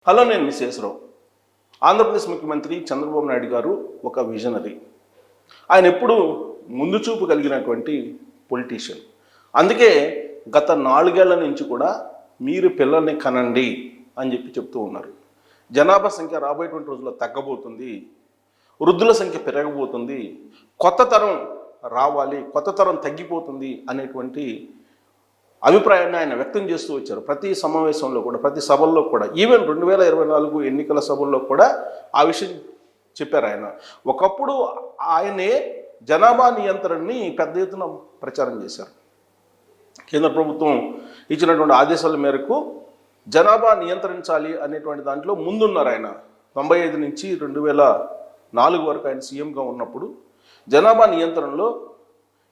Hello, నేను విశ్వేశ్వరరావు. ఆంధ్రప్రదేశ్ ముఖ్యమంత్రి చంద్రబాబు నాయుడు గారు ఒక విజనరీ. ఆయన ఎప్పుడు ముందు చూపు కలిగినటువంటి పొలిటీషియన్. అందుకే గత 4 ఏళ్ల నుంచి కూడా మీరు పిల్లల్ని కనండి అని చెప్తూ ఉన్నారు. జనాభా సంఖ్య రాబోయేటువంటి రోజుల్లో తగ్గబోతుంది, వృద్ధుల సంఖ్య పెరగబోతుంది, కొత్త తరం రావాలి, కొత్త తరం తగ్గిపోతుంది అనేటువంటి అభిప్రాయాన్ని ఆయన వ్యక్తం చేస్తూ వచ్చారు. ప్రతి సమావేశంలో కూడా, ప్రతి సభల్లో కూడా, ఈవెన్ 2024 ఎన్నికల సభల్లో కూడా ఆ విషయం చెప్పారు ఆయన. ఒకప్పుడు ఆయనే జనాభా నియంత్రణని పెద్ద ఎత్తున ప్రచారం చేశారు. కేంద్ర ప్రభుత్వం ఇచ్చినటువంటి ఆదేశాల మేరకు జనాభా నియంత్రించాలి అనేటువంటి దాంట్లో ముందున్నారు ఆయన. 95 నుంచి 2004 వరకు ఆయన సీఎంగా ఉన్నప్పుడు జనాభా నియంత్రణలో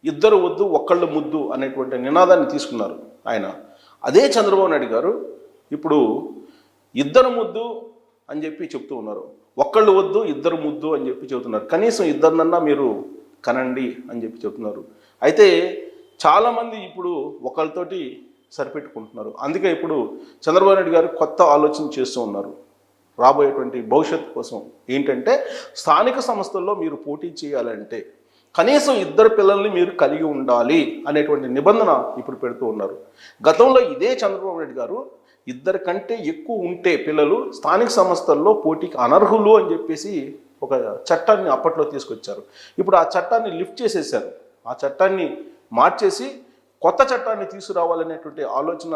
ఇద్దరు వద్దు ఒక్కళ్ళు ముద్దు అనేటువంటి నినాదాన్ని తీసుకున్నారు ఆయన. అదే చంద్రబాబు నాయుడు గారు ఇప్పుడు ఇద్దరు ముద్దు అని చెప్తూ ఉన్నారు. ఒక్కళ్ళు వద్దు ఇద్దరు ముద్దు అని చెబుతున్నారు. కనీసం ఇద్దరినన్నా మీరు కనండి అని చెప్తున్నారు. అయితే చాలామంది ఇప్పుడు ఒకళ్ళతోటి సరిపెట్టుకుంటున్నారు. అందుకే ఇప్పుడు చంద్రబాబు నాయుడు గారు కొత్త ఆలోచన చేస్తూ ఉన్నారు రాబోయేటువంటి భవిష్యత్తు కోసం. ఏంటంటే స్థానిక సంస్థల్లో మీరు పోటీ చేయాలంటే కనీసం ఇద్దరు పిల్లల్ని మీరు కలిగి ఉండాలి అనేటువంటి నిబంధన ఇప్పుడు పెడుతూ ఉన్నారు. గతంలో ఇదే చంద్రబాబు నాయుడు గారు ఇద్దరి కంటే ఎక్కువ ఉంటే పిల్లలు స్థానిక సంస్థల్లో పోటీకి అనర్హులు అని చెప్పేసి ఒక చట్టాన్ని అప్పట్లో తీసుకొచ్చారు. ఇప్పుడు ఆ చట్టాన్ని లిఫ్ట్ చేసేసారు. ఆ చట్టాన్ని మార్చేసి కొత్త చట్టాన్ని తీసుకురావాలనేటువంటి ఆలోచన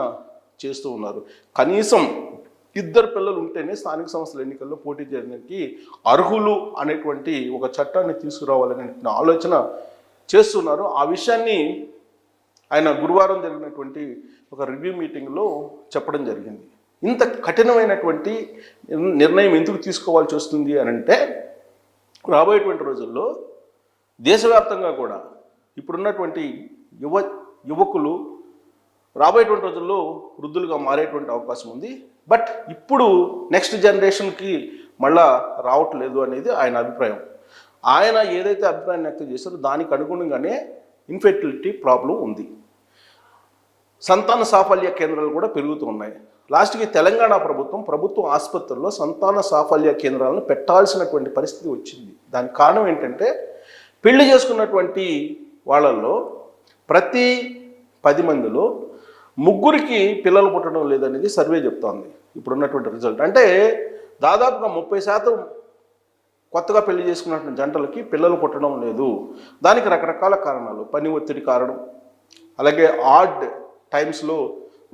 చేస్తూ ఉన్నారు. కనీసం ఇద్దరు పిల్లలు ఉంటేనే స్థానిక సంస్థల ఎన్నికల్లో పోటీ చేయడానికి అర్హులు అనేటువంటి ఒక చట్టాన్ని తీసుకురావాలనే ఆలోచన చేస్తున్నారు. ఆ విషయాన్ని ఆయన గురువారం జరిగినటువంటి ఒక రివ్యూ మీటింగ్లో చెప్పడం జరిగింది. ఇంత కఠినమైనటువంటి నిర్ణయం ఎందుకు తీసుకోవాల్సి వస్తుంది అని అంటే, రాబోయేటువంటి రోజుల్లో దేశవ్యాప్తంగా కూడా ఇప్పుడున్నటువంటి యువకులు రాబోయేటువంటి రోజుల్లో వృద్ధులుగా మారేటువంటి అవకాశం ఉంది. బట్ ఇప్పుడు నెక్స్ట్ జనరేషన్కి మళ్ళా రావట్లేదు అనేది ఆయన అభిప్రాయం. ఆయన ఏదైతే అభిప్రాయాన్ని వ్యక్తం చేశారో దానికి అనుగుణంగానే ఇన్ఫెర్టిలిటీ ప్రాబ్లం ఉంది. సంతాన సాఫల్య కేంద్రాలు కూడా పెరుగుతూ ఉన్నాయి. లాస్ట్కి తెలంగాణ ప్రభుత్వ ఆసుపత్రుల్లో సంతాన సాఫల్య కేంద్రాలను పెట్టాల్సినటువంటి పరిస్థితి వచ్చింది. దానికి కారణం ఏంటంటే, పెళ్లి చేసుకున్నటువంటి వాళ్ళల్లో ప్రతి 10 మందిలో 3కి పిల్లలు పుట్టడం లేదనేది సర్వే చెప్తోంది ఇప్పుడున్నటువంటి రిజల్ట్. అంటే దాదాపుగా 30% కొత్తగా పెళ్లి చేసుకున్నటువంటి జంటలకి పిల్లలు పుట్టడం లేదు. దానికి రకరకాల కారణాలు, పని ఒత్తిడి కారణం, అలాగే ఆడ్ టైమ్స్లో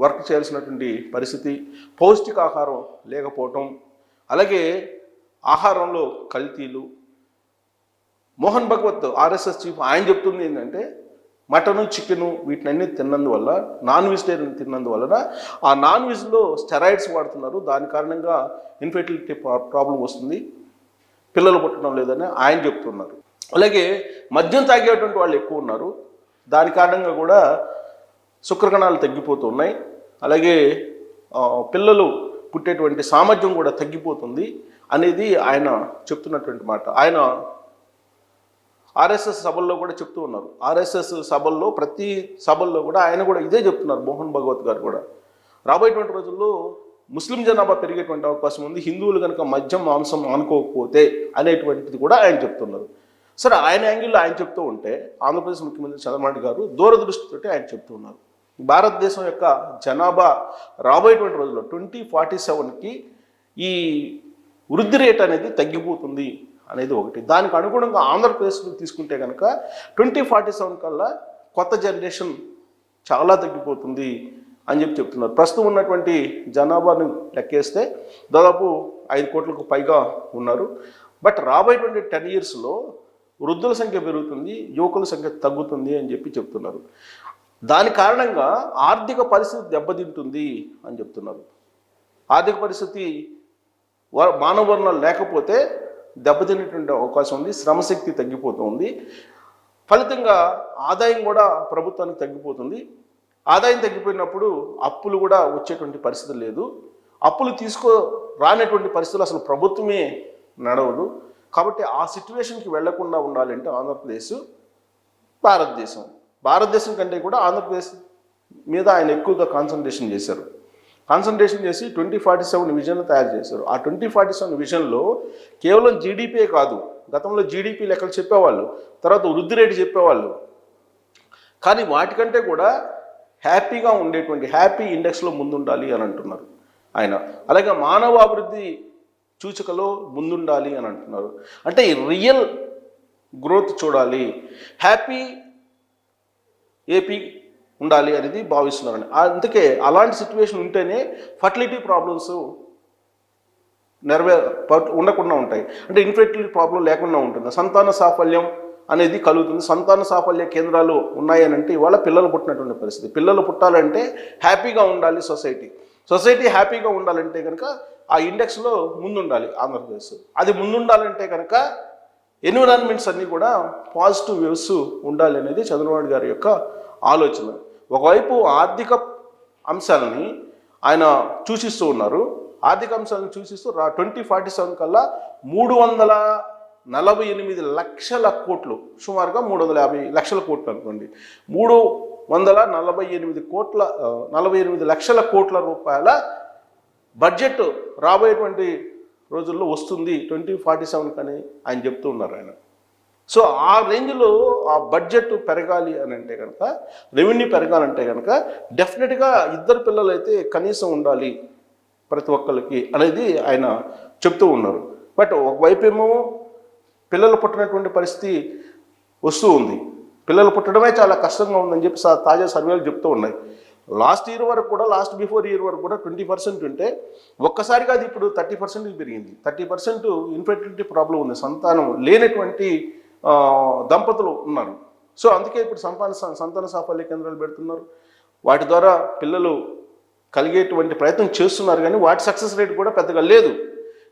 వర్క్ చేయాల్సినటువంటి పరిస్థితి, పౌష్టికాహారం లేకపోవటం, అలాగే ఆహారంలో కల్తీలు. మోహన్ భగవత్ ఆర్ఎస్ఎస్ చీఫ్ ఆయన చెప్తుంది ఏంటంటే, మటను చికెను వీటినన్నీ తిన్నందువల్ల, నాన్ వెజిటేరియన్ తిన్నందువలన ఆ నాన్ వెజ్లో స్టెరాయిడ్స్ వాడుతున్నారు. దాని కారణంగా ఇన్ఫెర్టిలిటీ ప్రాబ్లం వస్తుంది, పిల్లలు పుట్టడం లేదని ఆయన చెప్తున్నారు. అలాగే మద్యం తాగేటువంటి వాళ్ళు ఎక్కువ ఉన్నారు. దాని కారణంగా కూడా శుక్రకణాలు తగ్గిపోతున్నాయి. అలాగే పిల్లలు పుట్టేటువంటి సామర్థ్యం కూడా తగ్గిపోతుంది అనేది ఆయన చెప్తున్నటువంటి మాట. ఆయన ఆర్ఎస్ఎస్ సభల్లో కూడా చెప్తూ ఉన్నారు. ఆర్ఎస్ఎస్ సభల్లో ప్రతి సభల్లో కూడా ఆయన కూడా ఇదే చెప్తున్నారు. మోహన్ భగవత్ గారు కూడా రాబోయేటువంటి రోజుల్లో ముస్లిం జనాభా పెరిగేటువంటి అవకాశం ఉంది, హిందువులు కనుక మద్యం మాంసం ఆనుకోకపోతే అనేటువంటిది కూడా ఆయన చెప్తున్నారు. సరే, ఆయన యాంగిల్లో ఆయన చెప్తూ ఉంటే ఆంధ్రప్రదేశ్ ముఖ్యమంత్రి చంద్రబాబు నాయుడు గారు దూరదృష్టితోటి ఆయన చెప్తూ ఉన్నారు. భారతదేశం యొక్క జనాభా రాబోయేటువంటి రోజుల్లో 2047కి ఈ వృద్ధి రేట్ అనేది తగ్గిపోతుంది అనేది ఒకటి. దానికి అనుగుణంగా ఆంధ్రప్రదేశ్లో తీసుకుంటే కనుక 2047 కల్లా కొత్త జనరేషన్ చాలా తగ్గిపోతుంది అని చెప్తున్నారు. ప్రస్తుతం ఉన్నటువంటి జనాభాను లెక్కేస్తే దాదాపు 5 కోట్లకు పైగా ఉన్నారు. బట్ రాబోయేటువంటి 10 ఇయర్స్లో వృద్ధుల సంఖ్య పెరుగుతుంది, యువకుల సంఖ్య తగ్గుతుంది అని చెప్తున్నారు. దాని కారణంగా ఆర్థిక పరిస్థితి దెబ్బతింటుంది అని చెప్తున్నారు. ఆర్థిక పరిస్థితి మానవ వనరులు లేకపోతే దెబ్బతినేటువంటి అవకాశం ఉంది, శ్రమశక్తి తగ్గిపోతుంది, ఫలితంగా ఆదాయం కూడా ప్రభుత్వానికి తగ్గిపోతుంది. ఆదాయం తగ్గిపోయినప్పుడు అప్పులు కూడా వచ్చేటువంటి పరిస్థితి లేదు. అప్పులు రానటువంటి పరిస్థితులు అసలు ప్రభుత్వమే నడవదు. కాబట్టి ఆ సిచ్యువేషన్కి వెళ్లకుండా ఉండాలంటే ఆంధ్రప్రదేశ్ భారతదేశం కంటే కూడా ఆంధ్రప్రదేశ్ మీద ఆయన ఎక్కువగా కాన్సన్ట్రేషన్ చేశారు. కాన్సన్ట్రేషన్ చేసి 2047 విజన్ తయారు చేశారు. ఆ 2047 విజన్లో కేవలం జీడిపి కాదు, గతంలో జీడిపి లెక్కలు చెప్పేవాళ్ళు, తర్వాత వృద్ధి రేటు చెప్పేవాళ్ళు, కానీ వాటికంటే కూడా హ్యాపీగా ఉండేటువంటి హ్యాపీ ఇండెక్స్లో ముందుండాలి అని అంటున్నారు ఆయన. అలాగే మానవ అభివృద్ధి సూచికలో ముందుండాలి అని అంటున్నారు. అంటే రియల్ గ్రోత్ చూడాలి, హ్యాపీ ఏపీ ఉండాలి అనేది భావిస్తున్నారని. అందుకే అలాంటి సిచ్యువేషన్ ఉంటేనే ఫర్టిలిటీ ప్రాబ్లమ్స్ ఉండకుండా ఉంటాయి. అంటే ఇన్ఫెర్టిలిటీ ప్రాబ్లం లేకుండా ఉంటుంది, సంతాన సాఫల్యం అనేది కలుగుతుంది. సంతాన సాఫల్య కేంద్రాలు ఉన్నాయని అంటే ఇవాళ పిల్లలు పుట్టినటువంటి పరిస్థితి. పిల్లలు పుట్టాలంటే హ్యాపీగా ఉండాలి సొసైటీ హ్యాపీగా ఉండాలంటే కనుక ఆ ఇండెక్స్లో ముందుండాలి ఆంధ్రప్రదేశ్. అది ముందుండాలంటే కనుక ఎన్విరాన్మెంట్స్ అన్నీ కూడా పాజిటివ్ వేవ్స్ ఉండాలి అనేది చంద్రబాబు గారి యొక్క ఆలోచన. ఒకవైపు ఆర్థిక అంశాలని ఆయన సూచిస్తూ ఉన్నారు. ఆర్థిక అంశాలను సూచిస్తూ 2047 కల్లా 348 లక్షల కోట్లు, సుమారుగా 350 లక్షల కోట్లు అనుకోండి, 348 లక్షల కోట్ల రూపాయల బడ్జెట్ రాబోయేటువంటి రోజుల్లో వస్తుంది 2047 అని ఆయన చెప్తూ ఉన్నారు ఆయన. సో ఆ రేంజ్లో ఆ బడ్జెట్ పెరగాలి అని అంటే కనుక, రెవెన్యూ పెరగాలంటే కనుక డెఫినెట్గా ఇద్దరు పిల్లలు అయితే కనీసం ఉండాలి ప్రతి ఒక్కరికి అనేది ఆయన చెప్తూ ఉన్నారు. బట్ ఒకవైపు ఏమో పిల్లలు పుట్టినటువంటి పరిస్థితి వస్తూ ఉంది, పిల్లలు పుట్టడమే చాలా కష్టంగా ఉందని చెప్పి తాజా సర్వేలు చెప్తూ ఉన్నాయి. లాస్ట్ బిఫోర్ ఇయర్ వరకు కూడా 20% ఉంటే ఒక్కసారిగా అది ఇప్పుడు 30% పెరిగింది. 30% ఇన్ఫెర్టిలిటీ ప్రాబ్లం ఉంది, సంతానం లేనటువంటి దంపతులు ఉన్నారు. సో అందుకే ఇప్పుడు సంతాన సాఫల్య కేంద్రాలు పెడుతున్నారు, వాటి ద్వారా పిల్లలు కలిగేటువంటి ప్రయత్నం చేస్తున్నారు, కానీ వాటి సక్సెస్ రేట్ కూడా పెద్దగా లేదు.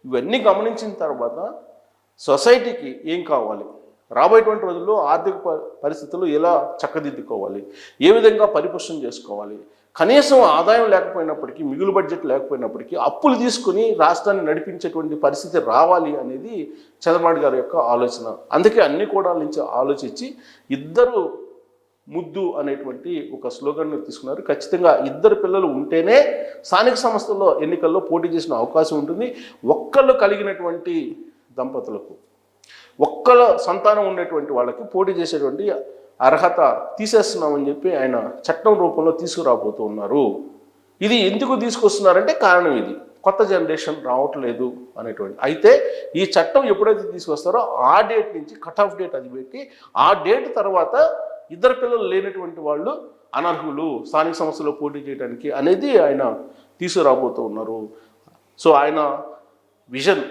ఇవన్నీ గమనించిన తర్వాత సొసైటీకి ఏం కావాలి, రాబోయేటువంటి రోజుల్లో ఆర్థిక పరిస్థితులు ఎలా చక్కదిద్దుకోవాలి, ఏ విధంగా పరిపుష్టం చేసుకోవాలి, కనీసం ఆదాయం లేకపోయినప్పటికీ, మిగులు బడ్జెట్ లేకపోయినప్పటికీ అప్పులు తీసుకుని రాష్ట్రాన్ని నడిపించేటువంటి పరిస్థితి రావాలి అనేది చంద్రబాబు గారి యొక్క ఆలోచన. అందుకే అన్ని కోణాల నుంచి ఆలోచించి ఇద్దరు ముద్దు అనేటువంటి ఒక స్లోగన్ను తీసుకున్నారు. ఖచ్చితంగా ఇద్దరు పిల్లలు ఉంటేనే స్థానిక సంస్థల్లో ఎన్నికల్లో పోటీ చేసిన అవకాశం ఉంటుంది. ఒక్కళ్ళు కలిగినటువంటి దంపతులకు, ఒక్కళ్ళ సంతానం ఉండేటువంటి వాళ్ళకి పోటీ చేసేటువంటి అర్హత తీసేస్తున్నామని చెప్పి ఆయన చట్టం రూపంలో తీసుకురాబోతూ ఉన్నారు. ఇది ఎందుకు తీసుకొస్తున్నారంటే కారణం ఇది, కొత్త జనరేషన్ రావట్లేదు అనేటువంటి. అయితే ఈ చట్టం ఎప్పుడైతే తీసుకొస్తారో ఆ డేట్ నుంచి కట్ ఆఫ్ డేట్ అది పెట్టి, ఆ డేట్ తర్వాత ఇద్దరు పిల్లలు లేనటువంటి వాళ్ళు అనర్హులు స్థానిక సంస్థలో పోటీ చేయడానికి అనేది ఆయన తీసుకురాబోతూ ఉన్నారు. సో ఆయన విజన్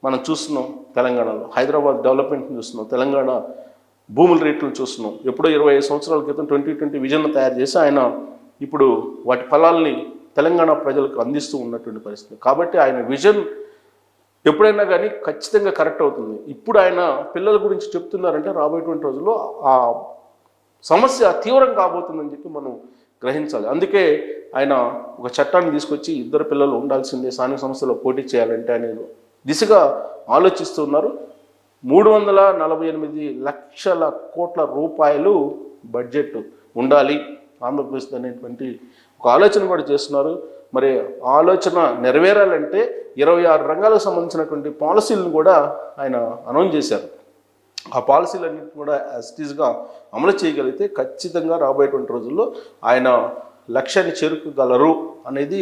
మనం చూస్తున్నాం. తెలంగాణలో హైదరాబాద్ డెవలప్మెంట్ని చూస్తున్నాం, తెలంగాణ భూముల రేట్లను చూస్తున్నాం. ఎప్పుడో 25 సంవత్సరాల క్రితం 2020 విజన్ తయారు చేసి ఆయన ఇప్పుడు వాటి ఫలాల్ని తెలంగాణ ప్రజలకు అందిస్తూ ఉన్నటువంటి పరిస్థితి. కాబట్టి ఆయన విజన్ ఎప్పుడైనా కానీ ఖచ్చితంగా కరెక్ట్ అవుతుంది. ఇప్పుడు ఆయన పిల్లల గురించి చెప్తున్నారంటే రాబోయేటువంటి రోజుల్లో ఆ సమస్య తీవ్రం కాబోతుందని చెప్పి మనం గ్రహించాలి. అందుకే ఆయన ఒక చట్టాన్ని తీసుకొచ్చి ఇద్దరు పిల్లలు ఉండాల్సిందే స్థానిక సంస్థలో పోటీ చేయాలంటే అనేది దిశగా ఆలోచిస్తున్నారు. 348 లక్షల కోట్ల రూపాయలు బడ్జెట్ ఉండాలి ఆంధ్రప్రదేశ్ అనేటువంటి ఒక ఆలోచన కూడా చేస్తున్నారు. మరి ఆలోచన నెరవేరాలంటే 26 రంగాలకు సంబంధించినటువంటి పాలసీలను కూడా ఆయన అనౌన్స్ చేశారు. ఆ పాలసీలన్నింటినీ కూడా యాస్టీజ్గా అమలు చేయగలిగితే ఖచ్చితంగా రాబోయేటువంటి రోజుల్లో ఆయన లక్ష్యాన్ని చేరుకోగలరు అనేది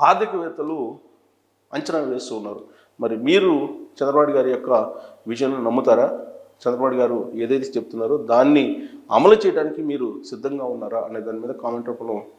ఆర్థికవేత్తలు అంచనా వేస్తూ ఉన్నారు. మరి మీరు చంద్రబాబు గారి యొక్క విజన్ నమ్ముతారా? చంద్రబాబు గారు ఏదైతే చెప్తున్నారో దాన్ని అమలు చేయడానికి మీరు సిద్ధంగా ఉన్నారా అనే దాని మీద కామెంట్ రూపంలో